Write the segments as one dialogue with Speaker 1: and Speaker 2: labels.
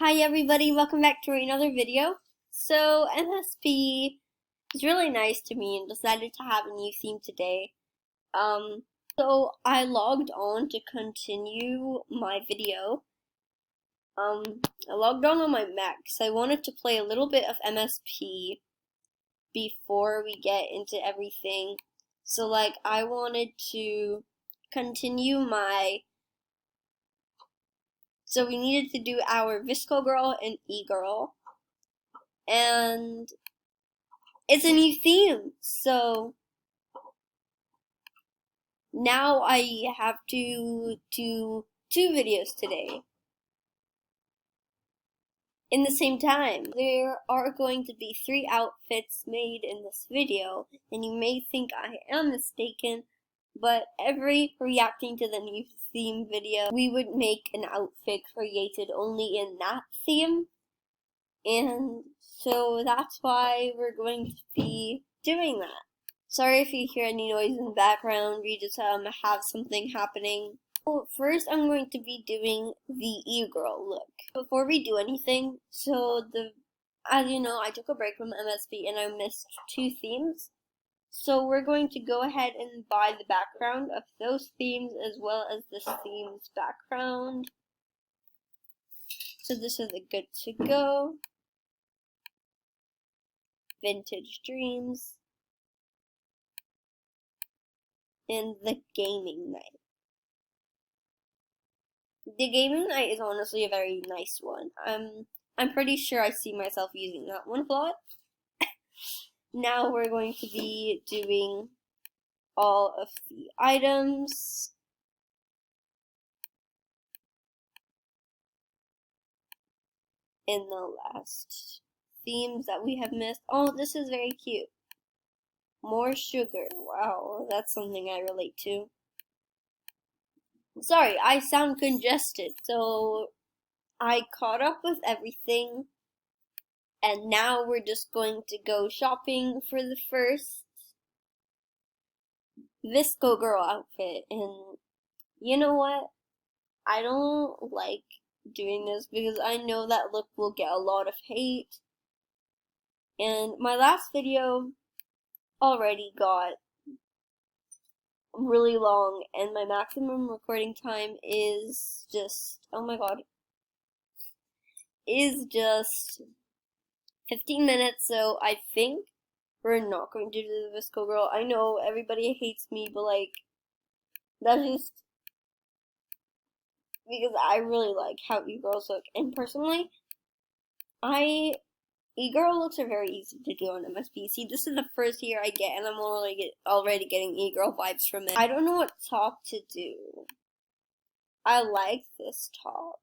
Speaker 1: Hi everybody, welcome back to another video. So MSP is really nice to me and decided to have a new theme today. So I logged on to continue my video. I logged on my Mac because I wanted to play a little bit of MSP before we get into everything. So like I wanted to continue so we needed to do our Vsco girl and e-girl. And it's a new theme, so now I have to do 2 videos today in the same time. There are going to be 3 outfits made in this video, and you may think I am mistaken, but every reacting to the new theme video, we would make an outfit created only in that theme, and so that's why we're going to be doing that. Sorry if you hear any noise in the background, we just have something happening. So first I'm going to be doing the e-girl look. Before we do anything, as you know, I took a break from MSP and I missed 2 themes. So we're going to go ahead and buy the background of those themes as well as this theme's background. So this is a good to go. Vintage Dreams. And the gaming night. The gaming night is honestly a very nice one. I'm pretty sure I see myself using that one a lot. Now we're going to be doing all of the items. In the last themes that we have missed. Oh, this is very cute. More sugar. Wow, that's something I relate to. Sorry, I sound congested, so I caught up with everything, and now we're just going to go shopping for the first Vsco girl outfit. And you know what? I don't like doing this because I know that look will get a lot of hate. And my last video already got really long, and my maximum recording time is just, oh my god, is just 15 minutes, so I think we're not going to do the Vsco girl. I know everybody hates me, but like, that's just because I really like how e-girls look, and personally, e-girl looks are very easy to do on MSP. See, this is the first year I get, and I'm already getting e-girl vibes from it. I don't know what top to do. I like this top.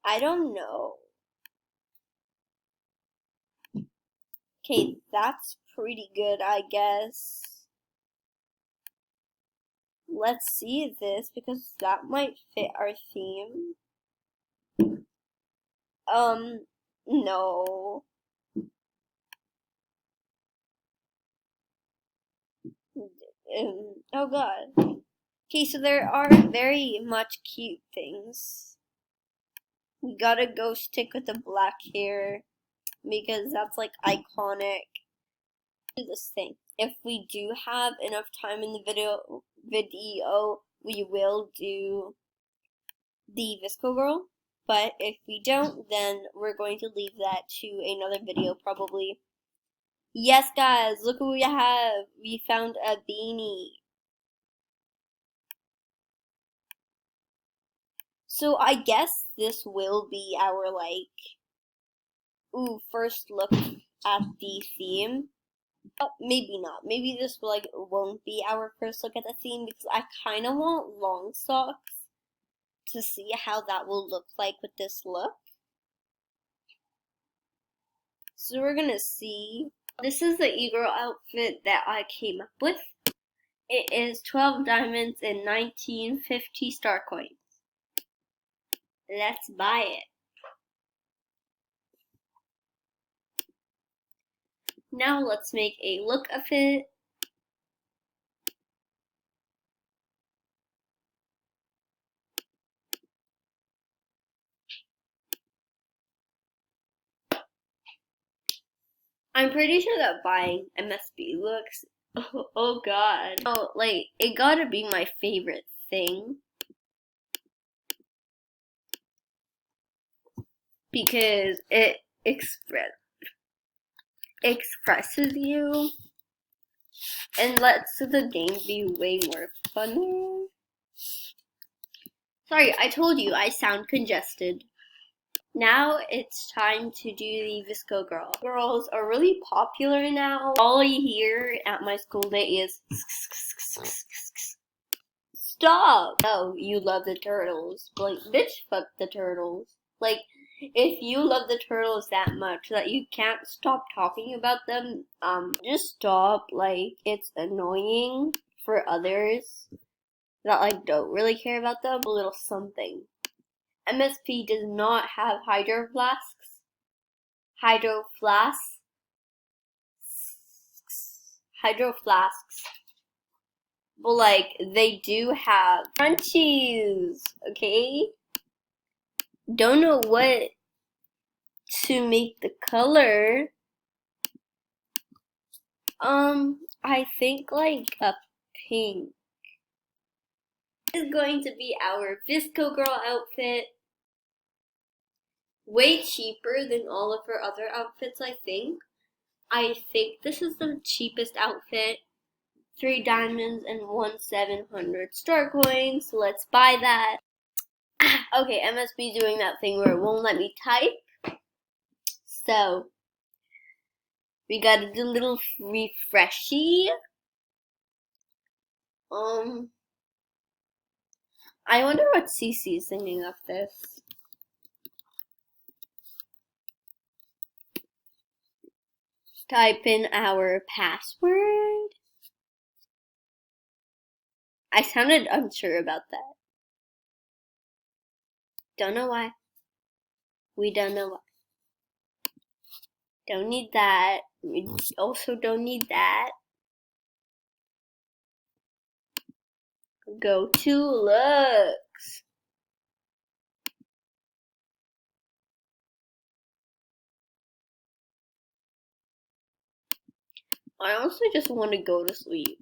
Speaker 1: I don't know. Okay, that's pretty good, I guess. Let's see this, because that might fit our theme. No. Oh god. Okay, so there are very much cute things. We gotta go stick with the black hair, because that's like iconic. Do this thing. If we do have enough time in the video, we will do the Vsco girl. But if we don't, then we're going to leave that to another video probably. Yes, guys, look what we have. We found a beanie. So I guess this will be our first look at the theme. Maybe not. Maybe this won't be our first look at the theme, because I kind of want long socks to see how that will look like with this look. So we're gonna see. This is the e-girl outfit that I came up with. It is 12 diamonds and 1950 star coins. Let's buy it. Now let's make a look of it. I'm pretty sure that buying MSB looks, oh god. Oh, like, it gotta be my favorite thing. Because it expresses you and lets the game be way more funner. Sorry, I told you I sound congested. Now it's time to do the Vsco girl. Girls are really popular now. All I hear at my school day is stop. Oh, you love the turtles. Like, bitch, fuck the turtles. Like, if you love the turtles that much that you can't stop talking about them, just stop. Like, it's annoying for others that, like, don't really care about them. A little something. MSP does not have hydro flasks. Hydro flasks. But, like, they do have crunchies, okay? Don't know what to make the color. I think like a pink. This is going to be our Vsco girl outfit. Way cheaper than all of her other outfits, I think. I think this is the cheapest outfit. 3 diamonds and 1 700 star coin, so let's buy that. Okay, MSB doing that thing where it won't let me type. So, we gotta do a little refreshy. I wonder what Cece is thinking of this. Type in our password. I sounded unsure about that. Don't know why. We don't know why. Don't need that. We also don't need that. Go to looks. I honestly just want to go to sleep.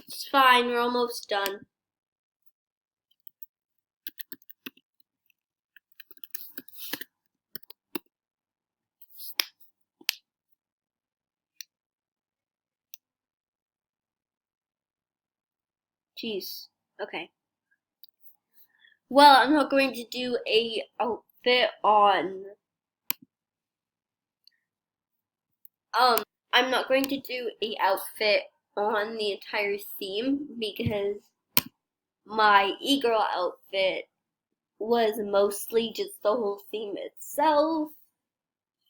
Speaker 1: It's fine, we're almost done. Jeez. Okay. Well, I'm not going to do a outfit on I'm not going to do a outfit on the entire theme because my e-girl outfit was mostly just the whole theme itself.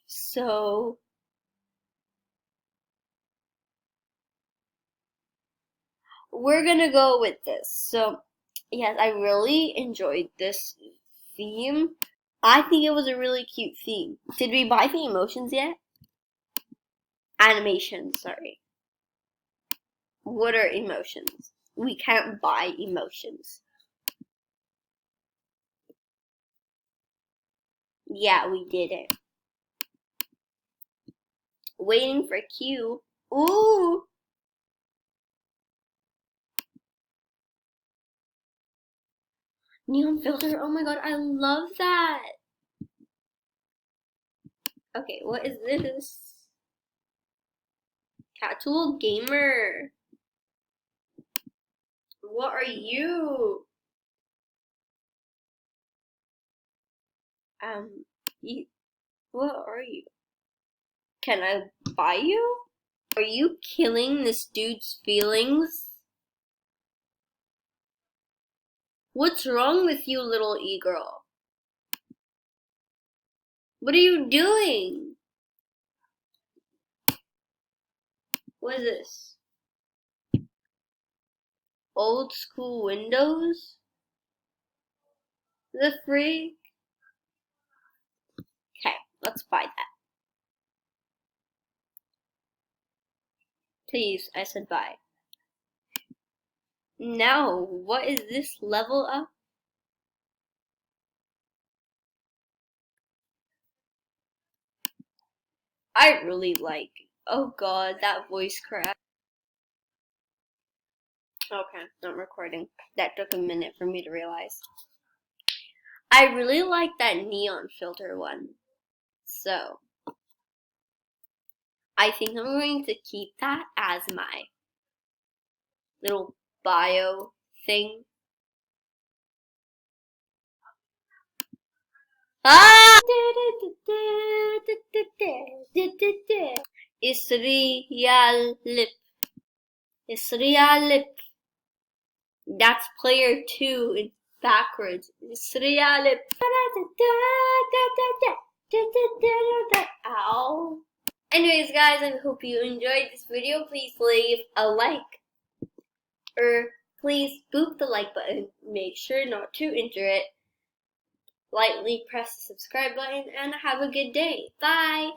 Speaker 1: So we're gonna go with this. So yes, I really enjoyed this theme. I think it was a really cute theme. Did we buy the emotions yet? Animations, sorry. What are emotions? We can't buy emotions. Yeah, we did it. Waiting for Q. Ooh! Neon filter, oh my god, I love that! Okay, what is this? Casual gamer. What are you? What are you? Can I buy you? Are you killing this dude's feelings? What's wrong with you, little e-girl? What are you doing? What is this? Old school windows? The freak? Okay, let's buy that. Please, I said buy. Now, what is this level up? I really like, oh god, that voice crack. Okay, not recording. That took a minute for me to realize. I really like that neon filter one. So, I think I'm going to keep that as my little bio thing. Ah! It's real lip. It's real lip. That's player 2 in backwards. It's real lip. Ow. Anyways, guys, I hope you enjoyed this video. Please leave a like. Or please boop the like button. Make sure not to enter it. Lightly press the subscribe button and have a good day. Bye!